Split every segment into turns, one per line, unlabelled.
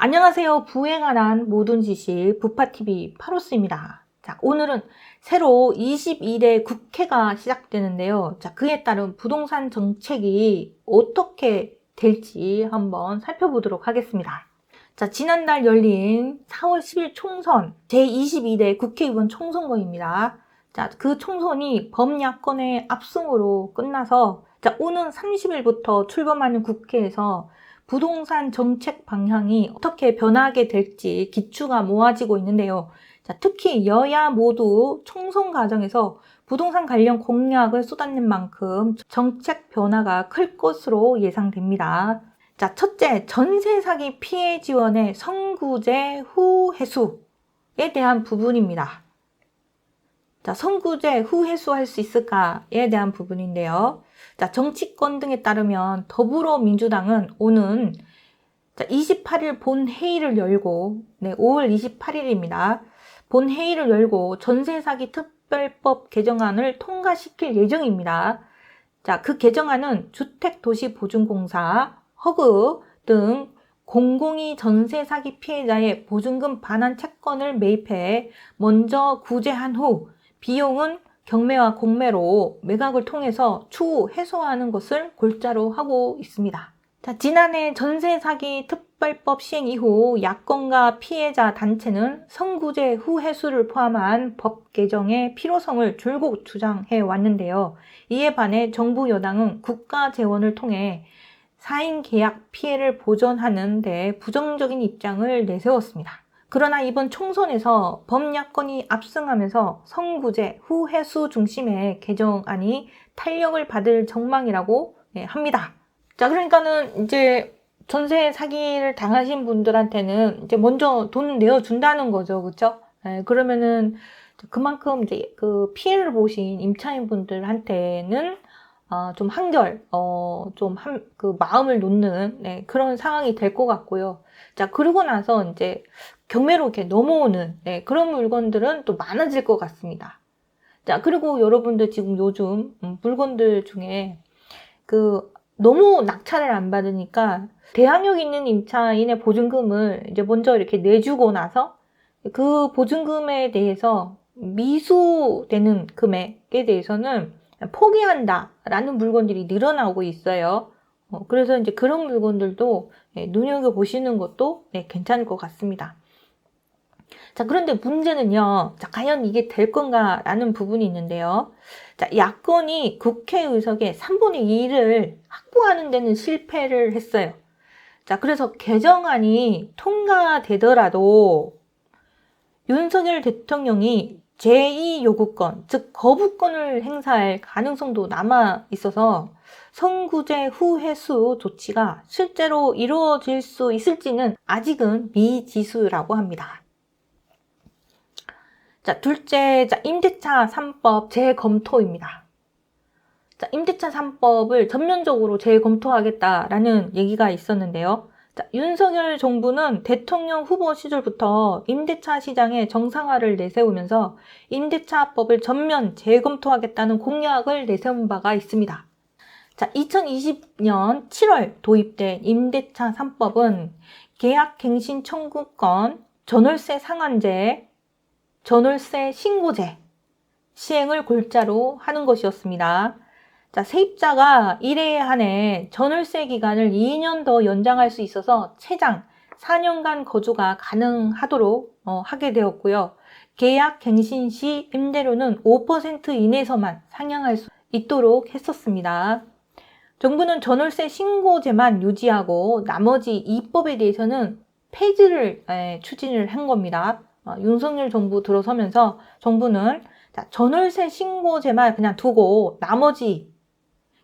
안녕하세요. 부에 관한 모든 지식 부파TV 파로스입니다. 자, 오늘은 새로 22대 국회가 시작되는데요. 자, 그에 따른 부동산 정책이 어떻게 될지 한번 살펴보도록 하겠습니다. 자, 지난달 열린 4월 10일 총선 제22대 국회의원 총선거입니다. 자, 그 총선이 범야권의 압승으로 끝나서 자, 오는 30일부터 출범하는 국회에서 부동산 정책 방향이 어떻게 변하게 될지 기추가 모아지고 있는데요. 자, 특히 여야 모두 총선 과정에서 부동산 관련 공약을 쏟아낸 만큼 정책 변화가 클 것으로 예상됩니다. 자, 첫째, 전세 사기 피해 지원의 선구제 후 해소에 대한 부분입니다. 자, 선구제 후 해소할 수 있을까에 대한 부분인데요. 자, 정치권 등에 따르면 더불어민주당은 오는 28일 본회의를 열고 5월 28일입니다. 본회의를 열고 전세 사기 특별법 개정안을 통과시킬 예정입니다. 자, 그 개정안은 주택도시보증공사, 허그 등 공공이 전세 사기 피해자의 보증금 반환 채권을 매입해 먼저 구제한 후 비용은 경매와 공매로 매각을 통해서 추후 해소하는 것을 골자로 하고 있습니다. 자, 지난해 전세 사기 특별법 시행 이후 야권과 피해자 단체는 선구제 후 해소를 포함한 법 개정의 필요성을 줄곧 주장해 왔는데요. 이에 반해 정부 여당은 국가 재원을 통해 4인 계약 피해를 보전하는 데 부정적인 입장을 내세웠습니다. 그러나 이번 총선에서 범야권이 압승하면서 선구제 후 해소 중심의 개정안이 탄력을 받을 전망이라고 합니다. 자, 그러니까는 이제 전세 사기를 당하신 분들한테는 이제 먼저 돈 내어준다는 거죠. 그렇죠? 그러면은 그만큼 이제 그 피해를 보신 임차인 분들한테는 좀 한결 그 마음을 놓는 그런 상황이 될 것 같고요. 자, 그러고 나서 이제 경매로 이렇게 넘어오는 그런 물건들은 또 많아질 것 같습니다. 자, 그리고 여러분들 지금 요즘 물건들 중에 그 너무 낙찰을 안 받으니까 대항력 있는 임차인의 보증금을 이제 먼저 이렇게 내주고 나서 그 보증금에 대해서 미수되는 금액에 대해서는 포기한다라는 물건들이 늘어나고 있어요. 그래서 이제 그런 물건들도 눈여겨보시는 것도 괜찮을 것 같습니다. 자, 그런데 문제는요. 자, 과연 이게 될 건가라는 부분이 있는데요. 자, 야권이 국회의석의 3분의 2를 확보하는 데는 실패를 했어요. 자, 그래서 개정안이 통과되더라도 윤석열 대통령이 제2 요구권, 즉 거부권을 행사할 가능성도 남아 있어서 선구제 후 해소 조치가 실제로 이루어질 수 있을지는 아직은 미지수라고 합니다. 자, 둘째, 임대차 3법 재검토입니다. 자, 임대차 3법을 전면적으로 재검토하겠다라는 얘기가 있었는데요. 자, 윤석열 정부는 대통령 후보 시절부터 임대차 시장의 정상화를 내세우면서 임대차법을 전면 재검토하겠다는 공약을 내세운 바가 있습니다. 자, 2020년 7월 도입된 임대차 3법은 계약갱신 청구권, 전월세 상한제, 전월세 신고제 시행을 골자로 하는 것이었습니다. 자, 세입자가 1회에 한해 전월세 기간을 2년 더 연장할 수 있어서 최장 4년간 거주가 가능하도록 하게 되었고요. 계약 갱신 시 임대료는 5% 이내에서만 상향할 수 있도록 했었습니다. 정부는 전월세 신고제만 유지하고 나머지 입법에 대해서는 폐지를 추진을 한 겁니다. 윤석열 정부 들어서면서 정부는 전월세 신고제만 그냥 두고 나머지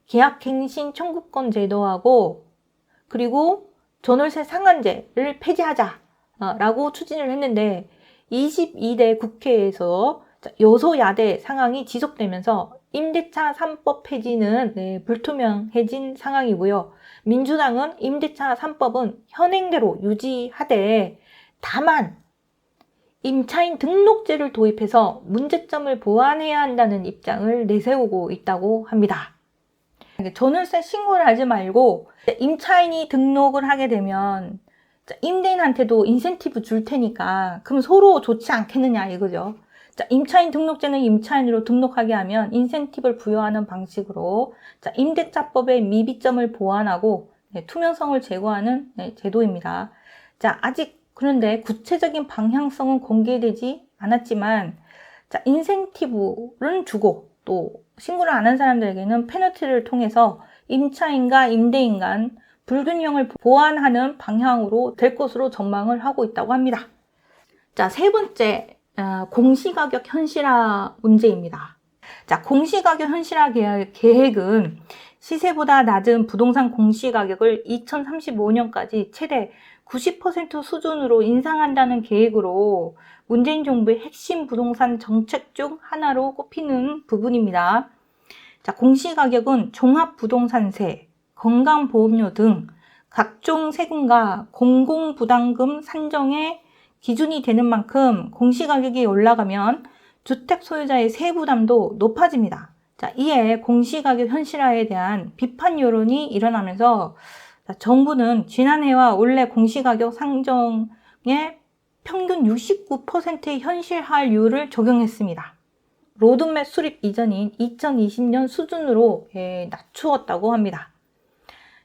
계약갱신 청구권 제도하고 그리고 전월세 상한제를 폐지하자라고 추진을 했는데 22대 국회에서 여소야대 상황이 지속되면서 임대차 3법 폐지는 불투명해진 상황이고요. 민주당은 임대차 3법은 현행대로 유지하되 다만 임차인 등록제를 도입해서 문제점을 보완해야 한다는 입장을 내세우고 있다고 합니다. 전월세 신고를 하지 말고 임차인이 등록을 하게 되면 자, 임대인한테도 인센티브 줄 테니까 그럼 서로 좋지 않겠느냐 이거죠. 자, 임차인 등록제는 임차인으로 등록하게 하면 인센티브를 부여하는 방식으로 자, 임대차법의 미비점을 보완하고 투명성을 제고하는 제도입니다. 자, 아직 그런데 구체적인 방향성은 공개되지 않았지만 자, 인센티브를 주고 또 신고를 안 한 사람들에게는 페널티를 통해서 임차인과 임대인 간 불균형을 보완하는 방향으로 될 것으로 전망을 하고 있다고 합니다. 자, 세 번째, 공시가격 현실화 문제입니다. 자, 공시가격 현실화 계획은 시세보다 낮은 부동산 공시가격을 2035년까지 최대 90% 수준으로 인상한다는 계획으로 문재인 정부의 핵심 부동산 정책 중 하나로 꼽히는 부분입니다. 자, 공시가격은 종합부동산세, 건강보험료 등 각종 세금과 공공부담금 산정의 기준이 되는 만큼 공시가격이 올라가면 주택 소유자의 세부담도 높아집니다. 자, 이에 공시가격 현실화에 대한 비판 여론이 일어나면서 정부는 지난해와 올해 공시가격 상정에 평균 69%의 현실화율을 적용했습니다. 로드맵 수립 이전인 2020년 수준으로 낮추었다고 합니다.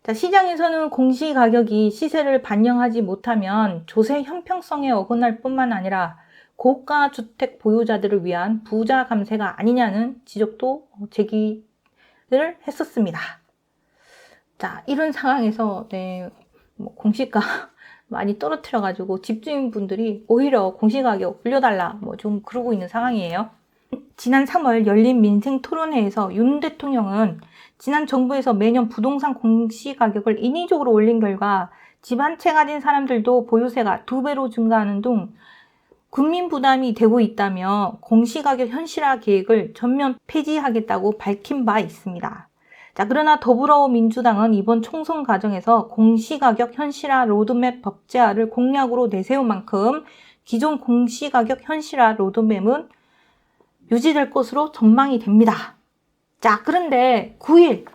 자, 시장에서는 공시가격이 시세를 반영하지 못하면 조세 형평성에 어긋날 뿐만 아니라 고가 주택 보유자들을 위한 부자 감세가 아니냐는 지적도 제기를 했었습니다. 자, 이런 상황에서 공시가 많이 떨어뜨려가지고 집주인분들이 오히려 공시가격 올려달라 좀 그러고 있는 상황이에요. 지난 3월 열린 민생토론회에서 윤 대통령은 지난 정부에서 매년 부동산 공시가격을 인위적으로 올린 결과 집 한 채 가진 사람들도 보유세가 2배로 증가하는 등 국민 부담이 되고 있다며 공시가격 현실화 계획을 전면 폐지하겠다고 밝힌 바 있습니다. 자, 그러나 더불어민주당은 이번 총선 과정에서 공시가격 현실화 로드맵 법제화를 공약으로 내세운 만큼 기존 공시가격 현실화 로드맵은 유지될 것으로 전망이 됩니다. 자, 그런데 9일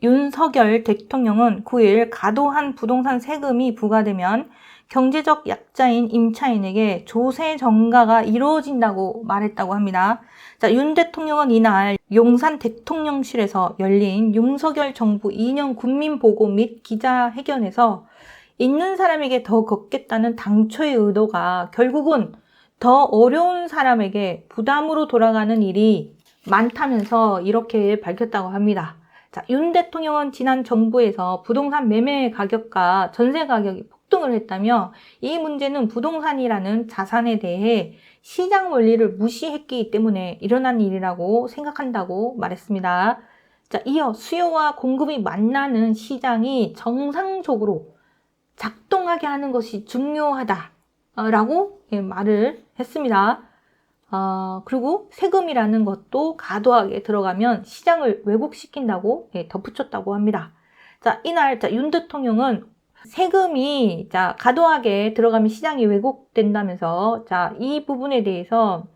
윤석열 대통령은 9일 과도한 부동산 세금이 부과되면 경제적 약자인 임차인에게 조세 전가가 이루어진다고 말했다고 합니다. 자, 윤 대통령은 이날 용산 대통령실에서 열린 윤석열 정부 2년 국민보고 및 기자회견에서 있는 사람에게 더 걷겠다는 당초의 의도가 결국은 더 어려운 사람에게 부담으로 돌아가는 일이 많다면서 이렇게 밝혔다고 합니다. 자, 윤 대통령은 지난 정부에서 부동산 매매 가격과 전세 가격이 폭등을 했다며 이 문제는 부동산이라는 자산에 대해 시장 원리를 무시했기 때문에 일어난 일이라고 생각한다고 말했습니다. 자, 이어 수요와 공급이 만나는 시장이 정상적으로 작동하게 하는 것이 중요하다라고 말을 했습니다. 그리고 세금이라는 것도 과도하게 들어가면 시장을 왜곡시킨다고 덧붙였다고 합니다. 자, 이날 윤 대통령은 세금이 과도하게 들어가면 시장이 왜곡된다면서 이 부분에 대해서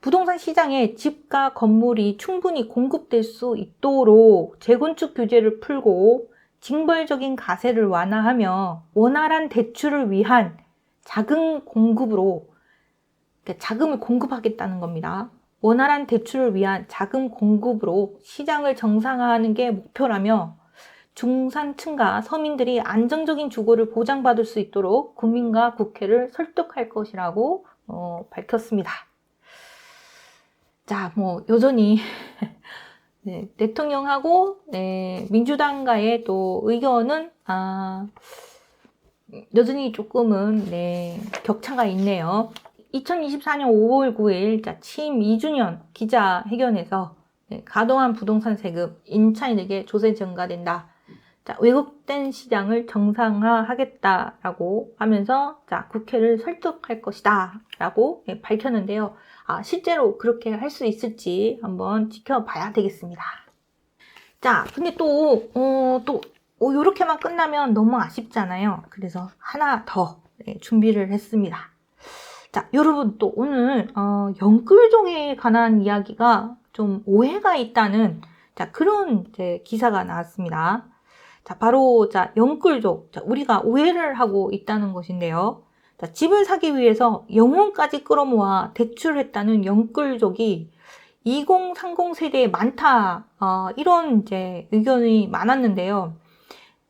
부동산 시장에 집과 건물이 충분히 공급될 수 있도록 재건축 규제를 풀고 징벌적인 가세를 완화하며 원활한 대출을 위한 자금 공급으로 자금을 공급하겠다는 겁니다. 원활한 대출을 위한 자금 공급으로 시장을 정상화하는 게 목표라며 중산층과 서민들이 안정적인 주거를 보장받을 수 있도록 국민과 국회를 설득할 것이라고 밝혔습니다. 자, 여전히 대통령하고 민주당과의 또 의견은 여전히 조금은 격차가 있네요. 2024년 5월 9일 취임 2주년 기자회견에서 과도한 부동산 세금 임차인에게 조세 증가된다. 왜곡된 시장을 정상화하겠다라고 하면서 국회를 설득할 것이다 라고 밝혔는데요. 실제로 그렇게 할 수 있을지 한번 지켜봐야 되겠습니다. 자, 근데 또 이렇게만 끝나면 너무 아쉽잖아요. 그래서 하나 더 준비를 했습니다. 자, 여러분 또 오늘 영끌종에 관한 이야기가 좀 오해가 있다는 그런 기사가 나왔습니다. 자, 바로 영끌족. 자, 우리가 오해를 하고 있다는 것인데요. 자, 집을 사기 위해서 영혼까지 끌어모아 대출했다는 영끌족이 2030 세대에 많다. 이런 이제 의견이 많았는데요.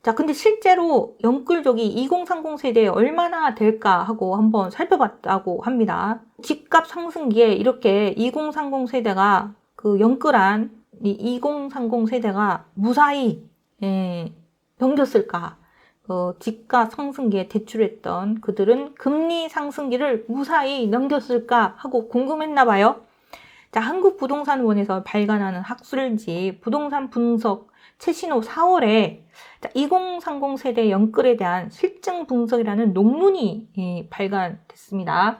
자, 근데 실제로 영끌족이 2030 세대에 얼마나 될까 하고 한번 살펴봤다고 합니다. 집값 상승기에 이렇게 2030 세대가 그 영끌한 이 2030 세대가 무사히 넘겼을까? 집값 상승기에 대출했던 그들은 금리 상승기를 무사히 넘겼을까 하고 궁금했나 봐요. 자, 한국부동산원에서 발간하는 학술지 부동산 분석 최신호 4월에 2030 세대 영끌에 대한 실증 분석이라는 논문이 발간됐습니다.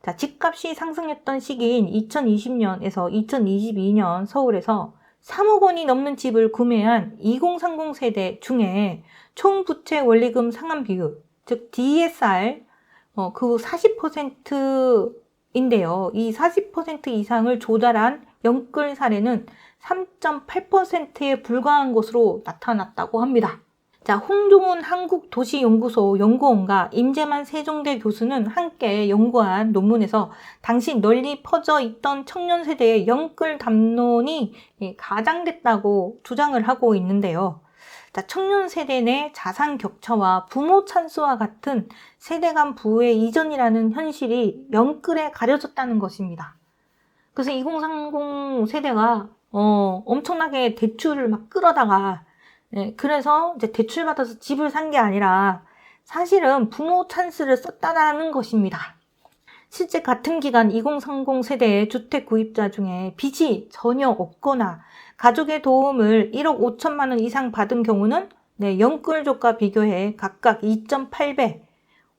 자, 집값이 상승했던 시기인 2020년에서 2022년 서울에서 3억 원이 넘는 집을 구매한 2030 세대 중에 총 부채 원리금 상환 비율, 즉 DSR 그 40%인데요. 이 40% 이상을 조달한 영끌 사례는 3.8%에 불과한 것으로 나타났다고 합니다. 자, 홍종훈 한국도시연구소 연구원과 임재만 세종대 교수는 함께 연구한 논문에서 당시 널리 퍼져 있던 청년 세대의 영끌 담론이 가장됐다고 주장을 하고 있는데요. 자, 청년 세대 내 자산 격차와 부모 찬스와 같은 세대 간 부의 이전이라는 현실이 영끌에 가려졌다는 것입니다. 그래서 2030 세대가 엄청나게 대출을 막 끌어다가 그래서 이제 대출 받아서 집을 산 게 아니라 사실은 부모 찬스를 썼다는 것입니다. 실제 같은 기간 2030 세대의 주택 구입자 중에 빚이 전혀 없거나 가족의 도움을 1억 5천만 원 이상 받은 경우는 영끌족과 비교해 각각 2.8배,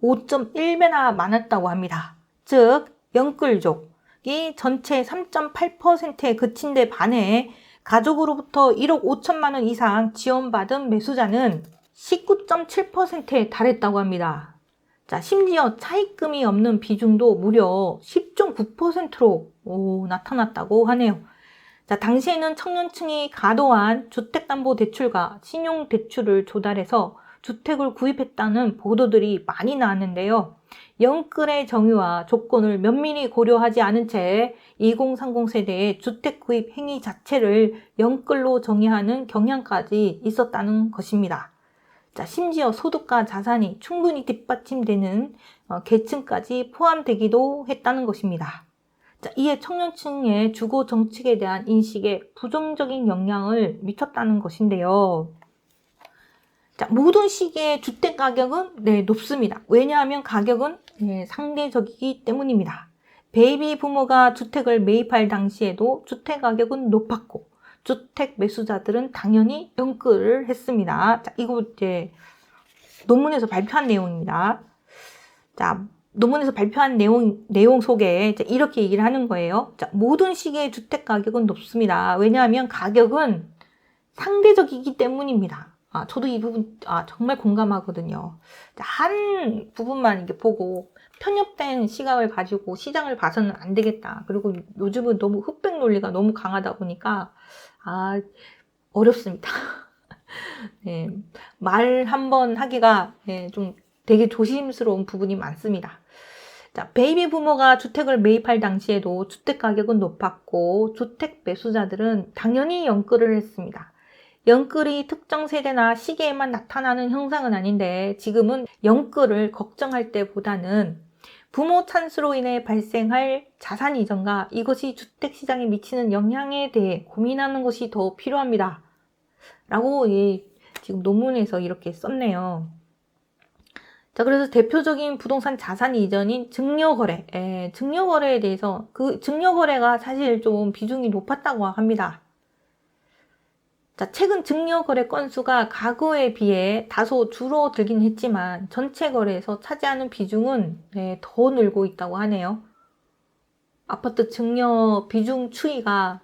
5.1배나 많았다고 합니다. 즉 영끌족이 전체 3.8%에 그친 데 반해 가족으로부터 1억 5천만 원 이상 지원받은 매수자는 19.7%에 달했다고 합니다. 자, 심지어 차입금이 없는 비중도 무려 10.9%로 나타났다고 하네요. 자, 당시에는 청년층이 과도한 주택담보대출과 신용대출을 조달해서 주택을 구입했다는 보도들이 많이 나왔는데요. 영끌의 정의와 조건을 면밀히 고려하지 않은 채 2030 세대의 주택 구입 행위 자체를 영끌로 정의하는 경향까지 있었다는 것입니다. 자, 심지어 소득과 자산이 충분히 뒷받침되는 계층까지 포함되기도 했다는 것입니다. 자, 이에 청년층의 주거 정책에 대한 인식에 부정적인 영향을 미쳤다는 것인데요. 자, 모든 시기의 주택 가격은 높습니다. 왜냐하면 가격은 상대적이기 때문입니다. 베이비 부모가 주택을 매입할 당시에도 주택 가격은 높았고 주택 매수자들은 당연히 영끌을 했습니다. 자, 이거 이제 논문에서 발표한 내용입니다. 자, 논문에서 발표한 내용 속에 이렇게 얘기를 하는 거예요. 자, 모든 시기의 주택 가격은 높습니다. 왜냐하면 가격은 상대적이기 때문입니다. 저도 이 부분 정말 공감하거든요. 자, 한 부분만 이렇게 보고 편협된 시각을 가지고 시장을 봐서는 안 되겠다. 그리고 요즘은 너무 흑백 논리가 너무 강하다 보니까 어렵습니다. 네, 말 한번 하기가 좀 되게 조심스러운 부분이 많습니다. 자, 베이비 부모가 주택을 매입할 당시에도 주택 가격은 높았고 주택 매수자들은 당연히 영끌을 했습니다. 영끌이 특정 세대나 시기에만 나타나는 현상은 아닌데 지금은 영끌을 걱정할 때보다는 부모 찬스로 인해 발생할 자산 이전과 이것이 주택시장에 미치는 영향에 대해 고민하는 것이 더 필요합니다. 라고 지금 논문에서 이렇게 썼네요. 자, 그래서 대표적인 부동산 자산 이전인 증여거래. 증여거래에 대해서 그 증여거래가 사실 좀 비중이 높았다고 합니다. 자, 최근 증여거래 건수가 과거에 비해 다소 줄어들긴 했지만 전체 거래에서 차지하는 비중은 더 늘고 있다고 하네요. 아파트 증여 비중 추이가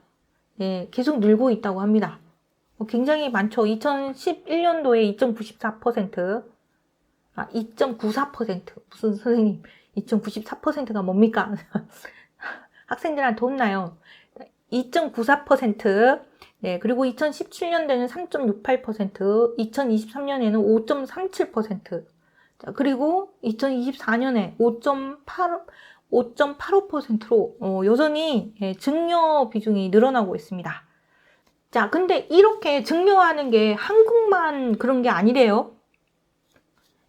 계속 늘고 있다고 합니다. 굉장히 많죠. 2011년도에 2.94%, 2.94%. 무슨 선생님, 2.94%가 뭡니까? 학생들한테 혼나요. 2.94%, 네, 그리고 2017년도에는 3.68%, 2023년에는 5.37%, 자, 그리고 2024년에 5.85%로 여전히 증여 비중이 늘어나고 있습니다. 자, 근데 이렇게 증여하는 게 한국만 그런 게 아니래요.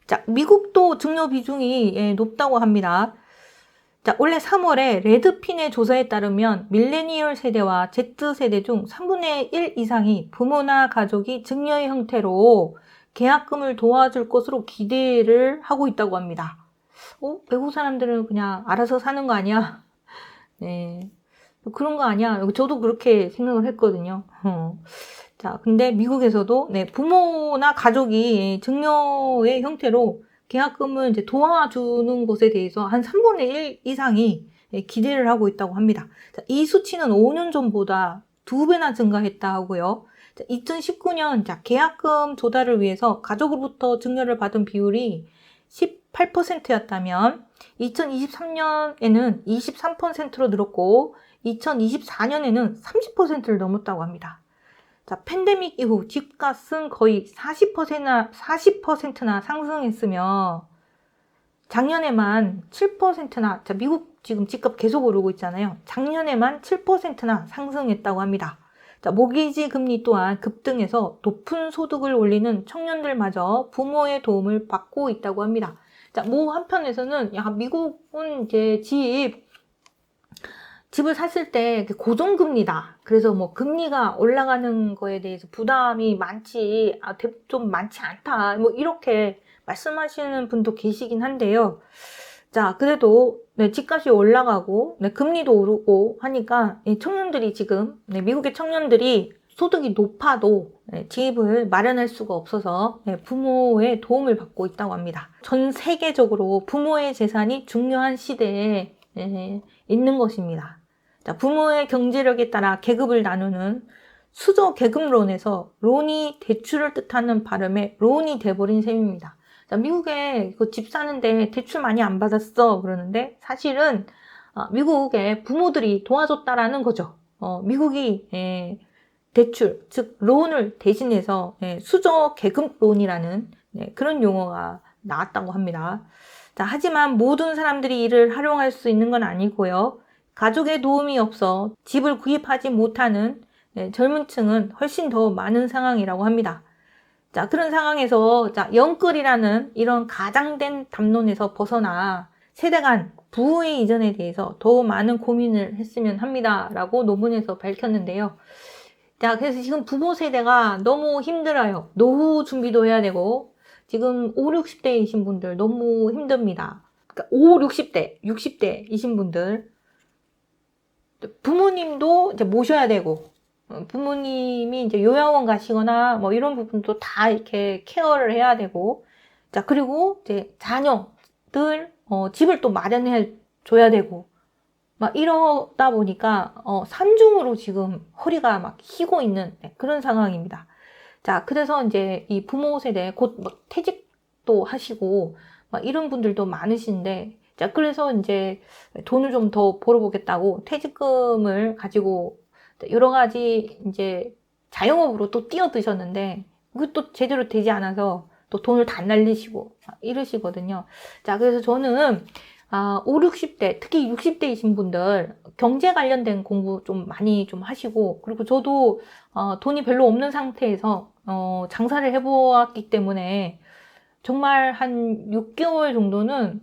자, 미국도 증여 비중이 높다고 합니다. 자, 올해 3월에 레드핀의 조사에 따르면 밀레니얼 세대와 Z세대 중 3분의 1 이상이 부모나 가족이 증여의 형태로 계약금을 도와줄 것으로 기대를 하고 있다고 합니다. 외국 사람들은 그냥 알아서 사는 거 아니야? 네. 그런 거 아니야? 저도 그렇게 생각을 했거든요. 자, 근데 미국에서도 부모나 가족이 증여의 형태로 계약금을 이제 도와주는 것에 대해서 한 3분의 1 이상이 기대를 하고 있다고 합니다. 자, 이 수치는 5년 전보다 2배나 증가했다 하고요. 2019년 계약금 조달을 위해서 가족으로부터 증여를 받은 비율이 18%였다면 2023년에는 23%로 늘었고 2024년에는 30%를 넘었다고 합니다. 자, 팬데믹 이후 집값은 거의 40%나 상승했으며 작년에만 7%나, 자, 미국 지금 집값 계속 오르고 있잖아요. 작년에만 7%나 상승했다고 합니다. 자, 모기지 금리 또한 급등해서 높은 소득을 올리는 청년들마저 부모의 도움을 받고 있다고 합니다. 자, 한편에서는 미국은 이제 집을 샀을 때 고정금리다. 그래서 뭐 금리가 올라가는 거에 대해서 부담이 좀 많지 않다. 뭐 이렇게 말씀하시는 분도 계시긴 한데요. 자, 그래도 집값이 올라가고 금리도 오르고 하니까 청년들이 지금 미국의 청년들이 소득이 높아도 집을 마련할 수가 없어서 부모의 도움을 받고 있다고 합니다. 전 세계적으로 부모의 재산이 중요한 시대에 있는 것입니다. 자, 부모의 경제력에 따라 계급을 나누는 수저 계급론에서 론이 대출을 뜻하는 발음에 론이 돼버린 셈입니다. 자, 미국에 집 사는데 대출 많이 안 받았어 그러는데 사실은 미국의 부모들이 도와줬다라는 거죠. 미국이 대출, 즉 론을 대신해서 수저 계급론이라는 그런 용어가 나왔다고 합니다. 자, 하지만 모든 사람들이 이를 활용할 수 있는 건 아니고요. 가족의 도움이 없어 집을 구입하지 못하는 젊은 층은 훨씬 더 많은 상황이라고 합니다. 자, 그런 상황에서 영끌이라는 이런 가장된 담론에서 벗어나 세대 간 부의 이전에 대해서 더 많은 고민을 했으면 합니다. 라고 논문에서 밝혔는데요. 자, 그래서 지금 부모 세대가 너무 힘들어요. 노후 준비도 해야 되고 지금 5, 60대이신 분들 너무 힘듭니다. 그러니까 5, 60대, 60대이신 분들 부모님도 이제 모셔야 되고 부모님이 이제 요양원 가시거나 뭐 이런 부분도 다 이렇게 케어를 해야 되고 자, 그리고 이제 자녀들 집을 또 마련해 줘야 되고 막 이러다 보니까 산중으로 지금 허리가 막 휘고 있는 그런 상황입니다. 자, 그래서 이제 이 부모 세대 곧 막 퇴직도 하시고 막 이런 분들도 많으신데 자, 그래서 이제 돈을 좀 더 벌어보겠다고 퇴직금을 가지고 여러 가지 이제 자영업으로 또 뛰어드셨는데 그것도 제대로 되지 않아서 또 돈을 다 날리시고 이러시거든요. 자, 그래서 저는 5, 60대, 특히 60대이신 분들 경제 관련된 공부 좀 많이 좀 하시고 그리고 저도 돈이 별로 없는 상태에서 장사를 해보았기 때문에 정말 한 6개월 정도는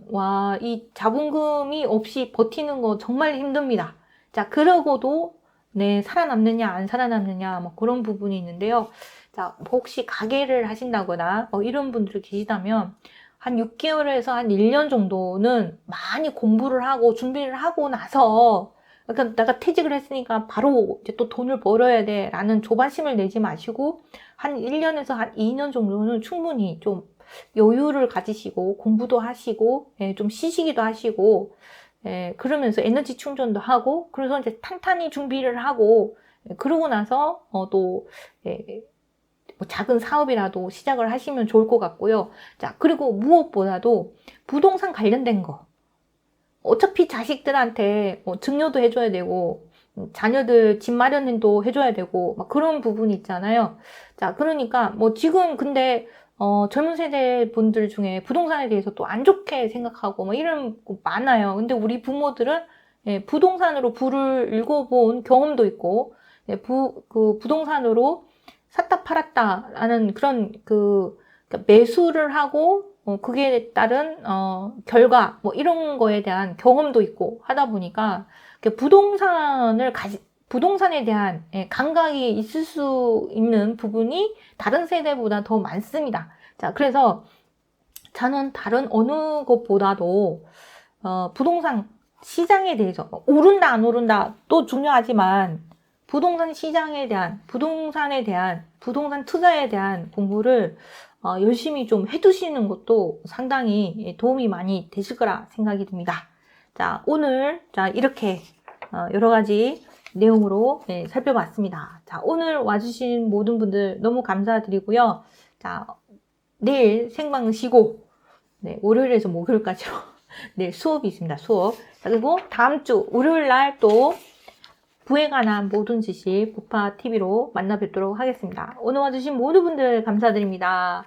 이 자본금이 없이 버티는 거 정말 힘듭니다. 자, 그러고도 살아남느냐 안 살아남느냐 뭐 그런 부분이 있는데요. 자, 혹시 가게를 하신다거나 이런 분들이 계시다면 한 6개월에서 한 1년 정도는 많이 공부를 하고 준비를 하고 나서 그러니까 내가 퇴직을 했으니까 바로 이제 또 돈을 벌어야 돼 라는 조바심을 내지 마시고 한 1년에서 한 2년 정도는 충분히 좀 여유를 가지시고 공부도 하시고 좀 쉬시기도 하시고 그러면서 에너지 충전도 하고 그래서 이제 탄탄히 준비를 하고 그러고 나서 또 뭐 작은 사업이라도 시작을 하시면 좋을 것 같고요. 자, 그리고 무엇보다도 부동산 관련된 거 어차피 자식들한테 증여도 해줘야 되고 자녀들 집 마련도 해줘야 되고 막 그런 부분이 있잖아요. 자, 그러니까 뭐 지금 근데 젊은 세대 분들 중에 부동산에 대해서 또 안 좋게 생각하고 뭐 이런 거 많아요. 근데 우리 부모들은 예, 부동산으로 부를 읽어본 경험도 있고 예, 부동산으로 샀다 팔았다라는 그런 그러니까 매수를 하고 그게 따른 결과 뭐 이런 거에 대한 경험도 있고 하다 보니까 부동산에 대한 예, 감각이 있을 수 있는 부분이 다른 세대보다 더 많습니다. 자, 그래서 저는 다른 어느 것보다도 부동산 시장에 대해서 오른다 안 오른다 또 중요하지만 부동산 시장에 대한 부동산 투자에 대한 공부를 열심히 좀 해두시는 것도 상당히 도움이 많이 되실 거라 생각이 듭니다. 자, 오늘 이렇게 여러 가지 내용으로 네, 살펴봤습니다. 자, 오늘 와주신 모든 분들 너무 감사드리고요. 자, 내일 생방 쉬고 네, 월요일에서 목요일까지로 내일 수업이 있습니다. 수업. 자, 그리고 다음 주 월요일 날 또 부에 관한 모든 지식 부파TV로 만나 뵙도록 하겠습니다. 오늘 와주신 모든 분들 감사드립니다.